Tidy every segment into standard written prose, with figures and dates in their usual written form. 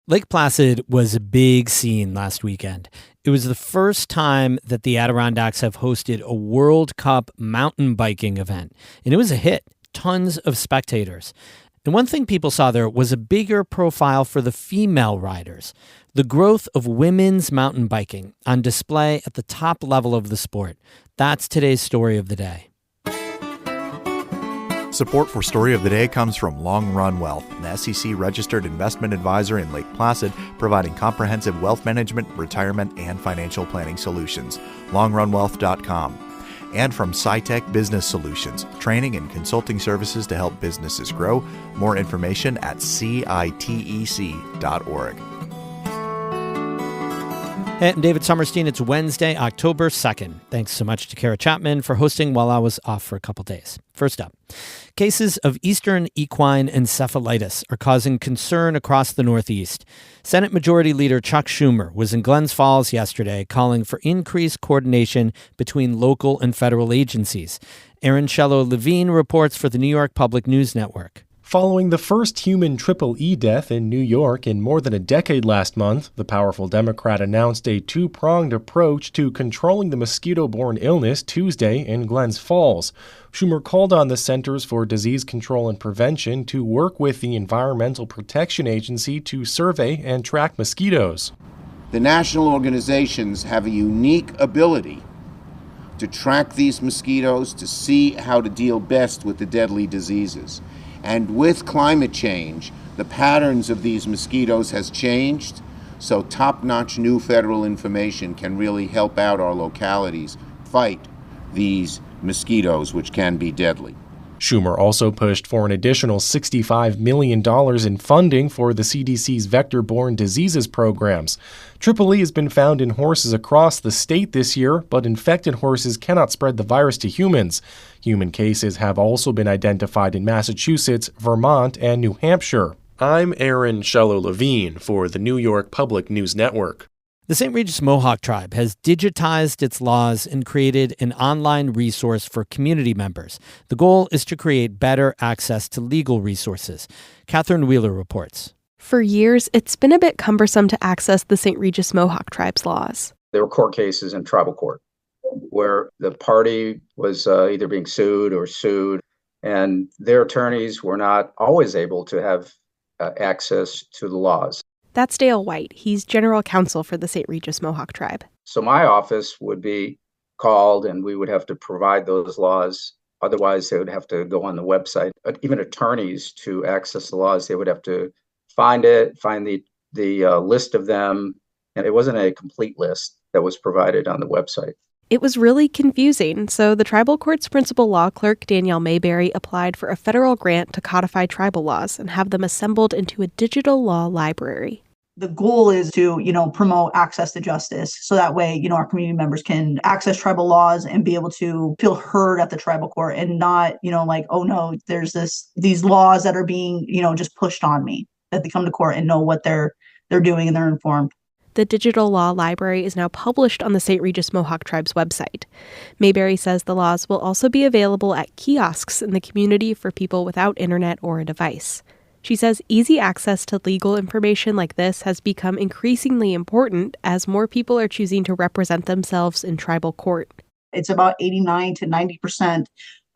Lake Placid was a big scene last weekend. It was the first time that the Adirondacks have hosted a World Cup mountain biking event, and it was a hit. Tons of spectators. And one thing people saw there was a bigger profile for the female riders. The growth of women's mountain biking on display at the top level of the sport. That's today's story of the day. Support for Story of the Day comes from Long Run Wealth, an SEC-registered investment advisor in Lake Placid, providing comprehensive wealth management, retirement, and financial planning solutions. LongRunWealth.com. And from SciTech Business Solutions, training and consulting services to help businesses grow. More information at citec.org. Hey, I'm David Sommerstein. It's Wednesday, October 2nd. Thanks so much to Kara Chapman for hosting while I was off for a couple days. First up, cases of Eastern equine encephalitis are causing concern across the Northeast. Senate Majority Leader Chuck Schumer was in Glens Falls yesterday calling for increased coordination between local and federal agencies. Aaron Shello-Levine reports for the New York Public News Network. Following the first human triple E death in New York in more than a decade last month, the powerful Democrat announced a two-pronged approach to controlling the mosquito-borne illness Tuesday in Glens Falls. Schumer called on the Centers for Disease Control and Prevention to work with the Environmental Protection Agency to survey and track mosquitoes. The national organizations have a unique ability to track these mosquitoes, to see how to deal best with the deadly diseases. And with climate change, the patterns of these mosquitoes has changed, so top-notch new federal information can really help out our localities fight these mosquitoes, which can be deadly. Schumer also pushed for an additional $65 million in funding for the CDC's vector-borne diseases programs. Triple E has been found in horses across the state this year, but infected horses cannot spread the virus to humans. Human cases have also been identified in Massachusetts, Vermont, and New Hampshire. I'm Aaron Shello-Levine for the New York Public News Network. The St. Regis Mohawk tribe has digitized its laws and created an online resource for community members. The goal is to create better access to legal resources. Catherine Wheeler reports. For years, it's been a bit cumbersome to access the St. Regis Mohawk tribe's laws. There were court cases in tribal court where the party was either being sued or sued, and their attorneys were not always able to have access to the laws. That's Dale White. He's general counsel for the St. Regis Mohawk tribe. So my office would be called and we would have to provide those laws. Otherwise, they would have to go on the website. Even attorneys to access the laws, they would have to find the list of them. And it wasn't a complete list that was provided on the website. It was really confusing, so the tribal court's principal law clerk, Danielle Mayberry, applied for a federal grant to codify tribal laws and have them assembled into a digital law library. The goal is to, promote access to justice. So that way, our community members can access tribal laws and be able to feel heard at the tribal court and not, oh no, there's these laws that are being, just pushed on me, that they come to court and know what they're doing and they're informed. The digital law library is now published on the St. Regis Mohawk Tribe's website. Mayberry says the laws will also be available at kiosks in the community for people without internet or a device. She says easy access to legal information like this has become increasingly important as more people are choosing to represent themselves in tribal court. It's about 89 to 90%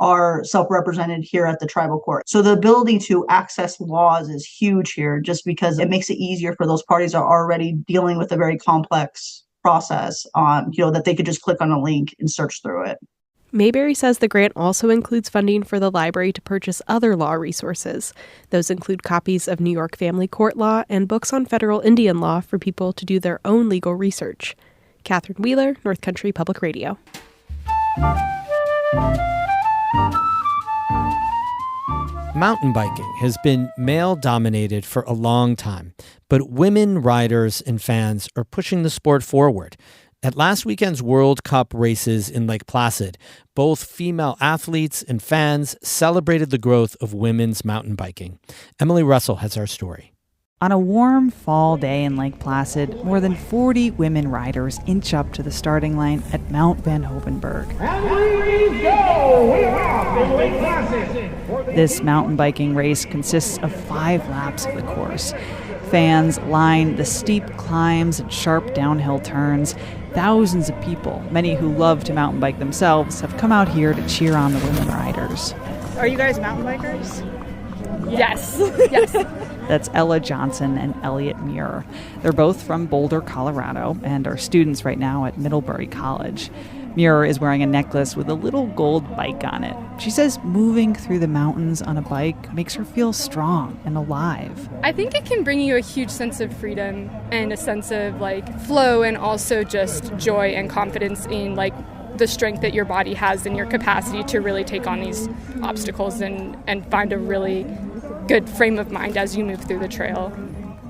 are self-represented here at the tribal court. So the ability to access laws is huge here just because it makes it easier for those parties that are already dealing with a very complex process, that they could just click on a link and search through it. Mayberry says the grant also includes funding for the library to purchase other law resources. Those include copies of New York family court law and books on federal Indian law for people to do their own legal research. Catherine Wheeler, North Country Public Radio. Mountain biking has been male-dominated for a long time, but women riders and fans are pushing the sport forward. At last weekend's World Cup races in Lake Placid, both female athletes and fans celebrated the growth of women's mountain biking. Emily Russell has our story. On a warm fall day in Lake Placid, more than 40 women riders inch up to the starting line at Mount Van Hovenberg. And we go! We are in Lake Placid. This mountain biking race consists of 5 laps of the course. Fans line the steep climbs and sharp downhill turns. Thousands of people, many who love to mountain bike themselves, have come out here to cheer on the women riders. Are you guys mountain bikers? Yes. Yes. That's Ella Johnson and Elliot Muir. They're both from Boulder, Colorado, and are students right now at Middlebury College. Muir is wearing a necklace with a little gold bike on it. She says moving through the mountains on a bike makes her feel strong and alive. I think it can bring you a huge sense of freedom and a sense of flow, and also just joy and confidence in the strength that your body has and your capacity to really take on these obstacles and find a really good frame of mind as you move through the trail.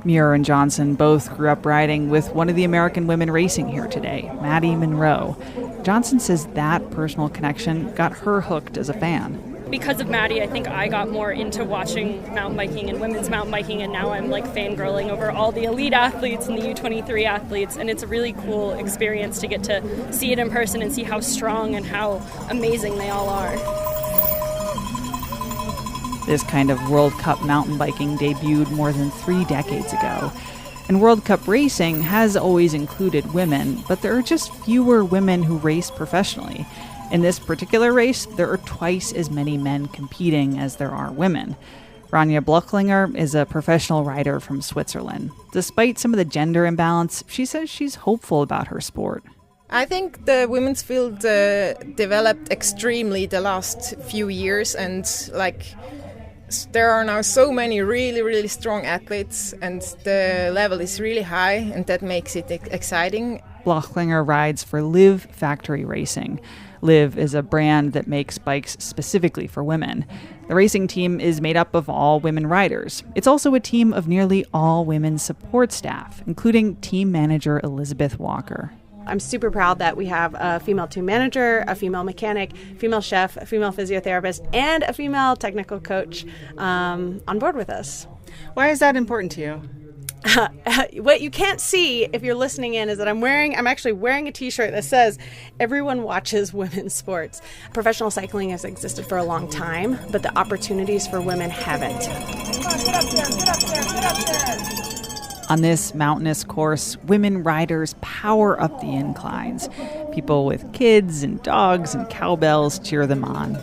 Muir and Johnson both grew up riding with one of the American women racing here today, Maddie Monroe. Johnson says that personal connection got her hooked as a fan. Because of Maddie, I think I got more into watching mountain biking and women's mountain biking, and now I'm fangirling over all the elite athletes and the U23 athletes, and it's a really cool experience to get to see it in person and see how strong and how amazing they all are. This kind of World Cup mountain biking debuted more than 3 decades ago. And World Cup racing has always included women, but there are just fewer women who race professionally. In this particular race, there are twice as many men competing as there are women. Ronja Blochlinger is a professional rider from Switzerland. Despite some of the gender imbalance, she says she's hopeful about her sport. I think the women's field developed extremely the last few years, and there are now so many really, really strong athletes, and the level is really high, and that makes it exciting. Blochlinger rides for Liv Factory Racing. Liv is a brand that makes bikes specifically for women. The racing team is made up of all women riders. It's also a team of nearly all women support staff, including team manager Elizabeth Walker. I'm super proud that we have a female team manager, a female mechanic, female chef, a female physiotherapist, and a female technical coach on board with us. Why is that important to you? What you can't see if you're listening in is that I'm actually wearing a t-shirt that says everyone watches women's sports. Professional cycling has existed for a long time, but the opportunities for women haven't. Get up there. On this mountainous course, women riders power up the inclines. People with kids and dogs and cowbells cheer them on.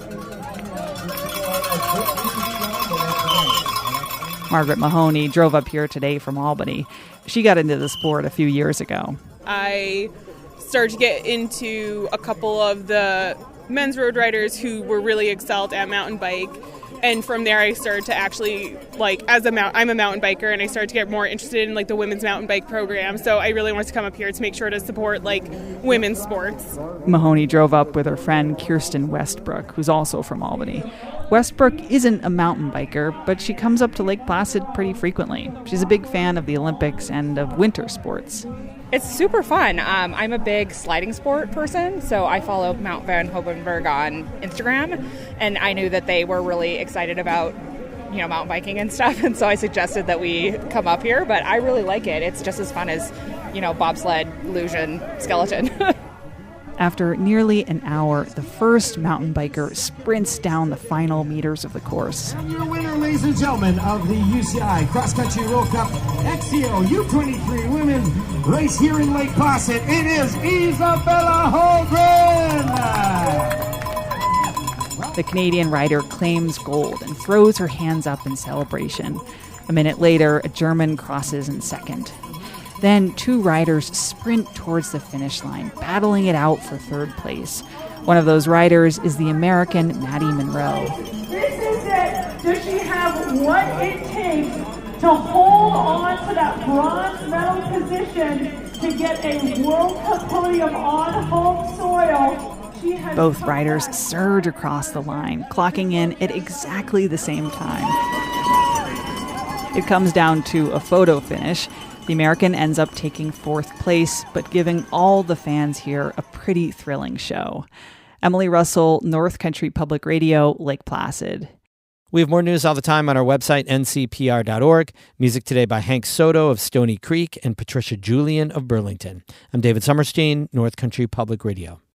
Margaret Mahoney drove up here today from Albany. She got into the sport a few years ago. I started to get into a couple of the men's road riders who were really excelled at mountain bike. And from there, I started to actually, I'm a mountain biker, and I started to get more interested in, the women's mountain bike program. So I really wanted to come up here to make sure to support, women's sports. Mahoney drove up with her friend Kirsten Westbrook, who's also from Albany. Westbrook isn't a mountain biker, but she comes up to Lake Placid pretty frequently. She's a big fan of the Olympics and of winter sports. It's super fun. I'm a big sliding sport person, so I follow Mount Van Hoevenberg on Instagram, and I knew that they were really excited about, mountain biking and stuff, and so I suggested that we come up here, but I really like it. It's just as fun as, bobsled, illusion, skeleton. After nearly an hour, the first mountain biker sprints down the final meters of the course. And your winner, ladies and gentlemen, of the UCI Cross Country World Cup XCO U23 Women's Race here in Lake Placid, it is Isabella Holgren! The Canadian rider claims gold and throws her hands up in celebration. A minute later, a German crosses in second. Then 2 riders sprint towards the finish line, battling it out for third place. One of those riders is the American Maddie Monroe. This is it. Does she have what it takes to hold on to that bronze medal position to get a World Cup podium on home soil? Both riders surge across the line, clocking in at exactly the same time. It comes down to a photo finish. The American ends up taking 4th place, but giving all the fans here a pretty thrilling show. Emily Russell, North Country Public Radio, Lake Placid. We have more news all the time on our website, ncpr.org. Music today by Hank Soto of Stony Creek and Patricia Julian of Burlington. I'm David Summerstein, North Country Public Radio.